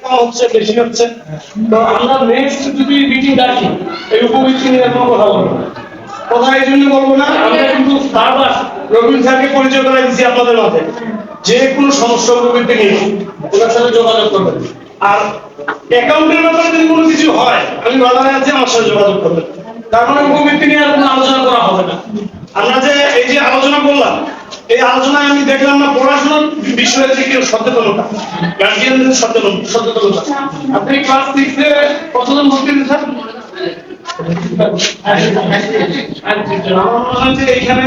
কম হচ্ছে বেশি হচ্ছে। তো আমরা নেক্সট যদি মিটিং ডাকি এই উপবৃত্তি নিয়ে কোনো কথা বলবো না। কথা এই জন্য বলবো না, আমরা কিন্তু বারবার রবীন্দ্র স্যারকে পরিচয় করে দিচ্ছি আপনাদের মাঝে, যে কোনো সমস্যা উপবৃত্তি নিয়ে ওনার সাথে যোগাযোগ করবেন। আর অ্যাকাউন্টের ব্যাপারে যদি কোনো কিছু হয় আমি বাজারে আছি, আমার সাথে যোগাযোগ করবেন। তার মানে উপবৃত্তি নিয়ে আর কোনো আলোচনা করা হবে না। আমরা যে এই যে আলোচনা করলাম, এই আলোচনায় আমি দেখলাম না পড়াশোনার বিষয়ে যে কেউ সচেতনতা, গার্জিয়ানদের সচেতনতা। আপনি ক্লাস 6 এ কতজন ভর্তি হয়েছেন? এখানে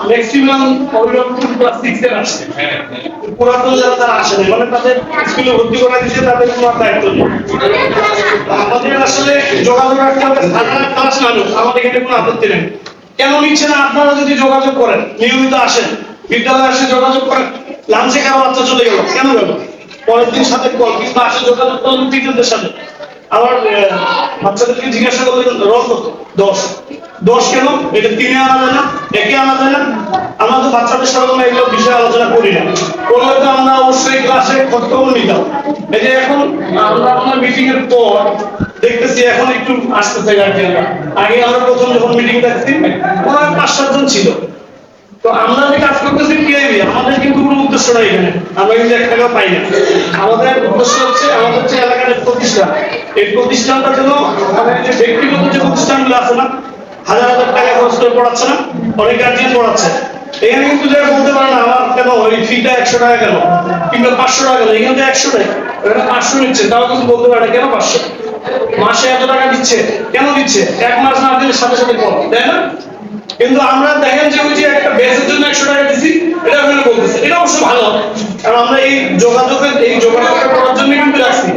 ম্যাক্সিমাম অভিভাবক ক্লাস 6 এর আসে, পুরাতন যারা তারা আসে না, মানে তাদের স্কুলে ভর্তি করা দিয়েছে, তাদের কোনো দায়িত্ব নেই। আমাদের আসলে যোগাযোগ রাখতে হবে, সাধারণ ক্লাস মানুষ, আমাদের এখানে কোনো আপত্তি নেই। কেন নিচ্ছে না? আপনারা যদি যোগাযোগ করেন, নিয়মিত আসেন, বিদ্যালয়ে আসে যোগাযোগ করেন, লাঞ্চে কারো বাচ্চা চলে গেল, কেন গেল? পরের দিন সাথে কল কিংবা আসে যোগাযোগ করুন টিচারদের সাথে। আবার বাচ্চাদেরকে জিজ্ঞাসা করলেন রোল কত? 10 10 কেন? এটা 3 এ আনা যায় না, 1 এ আনা যায় না? আমরা তো বাচ্চাদের সাথে কোনো এগুলো বিষয়ে আলোচনা করি না। করলে তো আমরা অবশ্যই ক্লাসে খোঁজখবর নিতাম। এই যে এখন আমরা আপনার মিটিং এর পর দেখতেছি এখন একটু আসতেছে গার্জিয়ানরা। আগে আমরা প্রথম যখন মিটিং দেখছি ওরা 5-7 জন ছিল। তো আমরা যে কাজ করতেছি টিআইবি, আমাদের কিন্তু কোনো উদ্দেশ্য নাই এখানে, আমরা কিন্তু 1 টাকা পাই না। আমাদের উদ্দেশ্য হচ্ছে আমাদের যে এলাকার প্রতিষ্ঠান, এই প্রতিষ্ঠানটা যেন মানে যে ব্যক্তিগত যে প্রতিষ্ঠানগুলো আছে না, হাজার হাজার টাকা খরচ করে পড়াচ্ছে না, অনেক গার্জিয়ান পড়াচ্ছে, এখানে কিন্তু যারা বলতে পারে না আমার কেন ওই ফিটা 100 টাকা কেন কিংবা 500 টাকা কেন, এখানে তো 100 টাকা, এখানে 500 নিচ্ছে, তাও কিন্তু বলতে পারে না কেন 500, মাসে এত টাকা দিচ্ছে কেন দিচ্ছে, 1 মাস না দিলে সাথে সাথে পড়, তাই না? কিন্তু আমরা দেখেন যে ওই যে একটা বেসের জন্য 100 টাকা দিছি, এটা ওখানে বলতেছে, এটা অবশ্য ভালো, কারণ আমরা এই যোগাযোগটা করার জন্য কিন্তু রাখছি।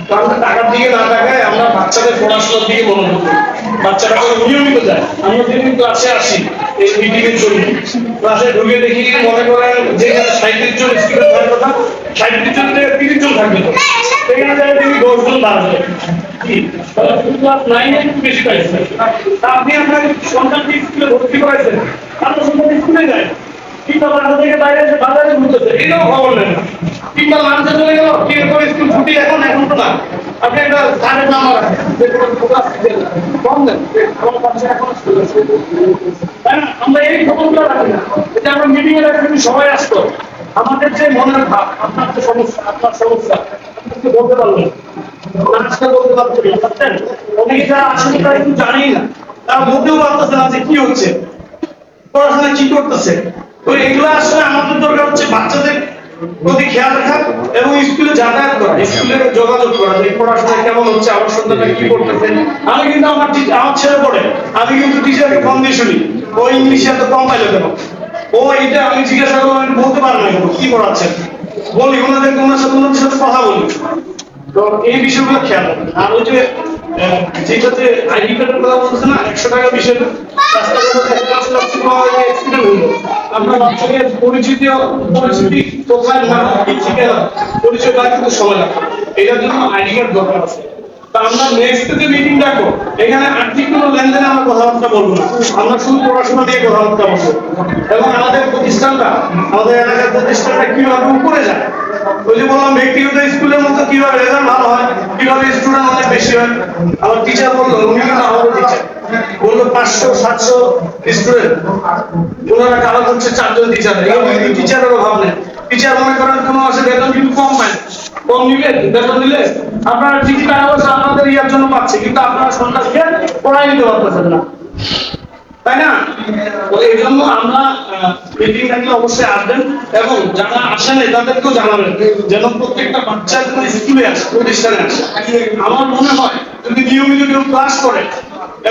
তো আমরা টাকার দিকে না তাকায় আমরা বাচ্চাদের পড়াশোনার দিকে মনোযোগ দিই, বাচ্চারা নিয়মিত যায়। আমরা যেদিন ক্লাসে আসি এই মিটিং এর জন্য, ক্লাসে ঢুকে দেখি মনে করেন যেখানে 37 জন স্টুডেন্ট থাকার কথা 37 জন থেকে 30 জন থাকবে, তো সেখানে যায় দেখি 10 জন দাঁড়াবে। ক্লাস 9 এ একটু বেশি পাইছে, আপনি আপনার সন্তানকে স্কুলে ভর্তি করাইছেন, আপনার সন্তান স্কুলে যায় কিংবা বাসা থেকে বাইরে এসে বাজারে ঘুরতেছে, এটাও খবর নেন না, কিংবা লাঞ্চে চলে গেল, এরপর স্কুল ছুটি, এখন তো না, আপনি একটা স্যারের নাম্বার আছে যে কোনো ক্লাস কম দেন, আমার কাছে এখন তাই না? আমরা এই খবরগুলো রাখি না, এটা আমরা মিটিং এ রাখি, সবাই আসতো, আমাদের যে মনের ভাব, আপনার যে সমস্যা, আপনার সমস্যা আপনি বলতে পারবেন, আজকে বলতে পারছেন, অনেকে যারা আসলে তারা একটু জানেই না, তারা বলতেও পারতেছে না যে কি হচ্ছে, পড়াশোনা কি করতেছে। তো এগুলো আসলে আমাদের দরকার হচ্ছে বাচ্চাদের প্রতি খেয়াল রাখা এবং স্কুলে যাতায়াত করা, স্কুলে যোগাযোগ করা, যে পড়াশোনা কেমন হচ্ছে, আমার সন্তানটা কি করতেছে। আমি কিন্তু আমার ছেলে পড়ে, আমি কিন্তু টিচারকে কম দিয়ে শুনি, ও ইংলিশে এত কম পাইলো কেন, ও এইটা আমি জিজ্ঞাসা করবো, আমি বলতে পারবো না কি পড়াচ্ছে, বলি ওনাদেরকে, ওনার সাথে কথা বলি। তো এই বিষয়গুলো খেয়াল রাখবেন। আর ওই যে যেটাতে আইডি কার্ডের কথা বলছে না 100 টাকা বিষয়টা, আপনার বাচ্চাকে পরিচিতি কোথায় পরিচয় করা কিন্তু সময় লাগবে, এটার জন্য আইডি কার্ড দরকার আছে। তা আমরা নেক্সট যে মিটিং ডাকবো, এখানে আর্থিক কোনো লেনদেনে আমরা কথাবার্তা বলবো না, আমরা শুধু পড়াশোনা নিয়ে কথাবার্তা বলবো এবং আমাদের প্রতিষ্ঠানটা, আমাদের এলাকার প্রতিষ্ঠানটা কিভাবে উপরে যায়, ওই যে বললাম ব্যক্তিগত স্কুলের মতো কিভাবে রেজাল্ট ভালো হয়, কিভাবে স্টুডেন্ট অনেক বেশি হয়। আমার টিচার বললো, উনি কিন্তু আমাদের টিচার বললো 500-700 স্টুডেন্ট, ওনারা কারো হচ্ছে 4 জন টিচার, এরকম কিন্তু টিচারের অভাব নেই। টিচার মনে করেন কোনো আসে বেতন কিন্তু কম পায়, কম নিবে বেতন দিলে আপনারা ঠিকই টাকা পয়সা আপনাদের ইয়ার জন্য পাচ্ছে, কিন্তু আপনারা সন্তানকে পড়াই নিতে পারতেছেন না, তাই না? তো এই জন্য আমরা মিটিং থাকলে অবশ্যই আসবেন এবং যারা আসেন তাদেরকেও জানাবেন যেন প্রত্যেকটা বাচ্চা স্কুলে আসে, প্রতিষ্ঠানে আসে। আমার মনে হয় যদি নিয়মিত কেউ ক্লাস করে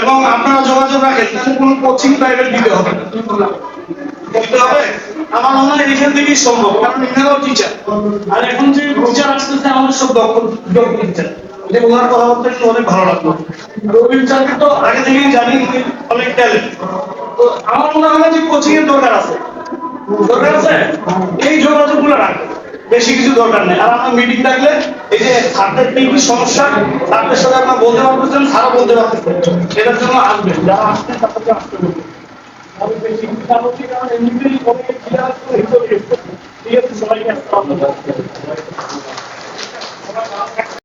এবং আপনারা যোগাযোগ রাখেন, তাহলে কোনো কোচিং প্রাইভেট দিতে হবে করতে হবে। আমার মনে হয় এখান থেকেই সম্ভব, কারণ এখানেও টিচার, আর এখন যে টিচার আসতেছে আমাদের সব দক্ষ টিচার, যে ওনার কথাবার্তা একটু অনেক ভালো লাগলো। রবীন্দ্র স্যারকে তো আগে থেকেই জানি অনেক ট্যালেন্ট, তো আমার মনে হয় যে কোচিং এর দরকার আছে, এই যোগাযোগগুলো রাখবে, বেশি কিছু দরকার নেই। আর আমরা মিটিং থাকলে এই যে ছাত্রের কি কি সমস্যা, ছাত্রের সাথে আপনারা বলতে পারতেছেন, স্যারও বলতে পারতেছেন, এটার জন্য আসবেন, যারা আসছেন তাদেরকে আসতে বলবেন। আমি বেশি কিছু আলোচনা কারণ এমনিতেই অনেক ক্লিয়ার করে ঠিক আছে, সবাইকে আসতে হবে।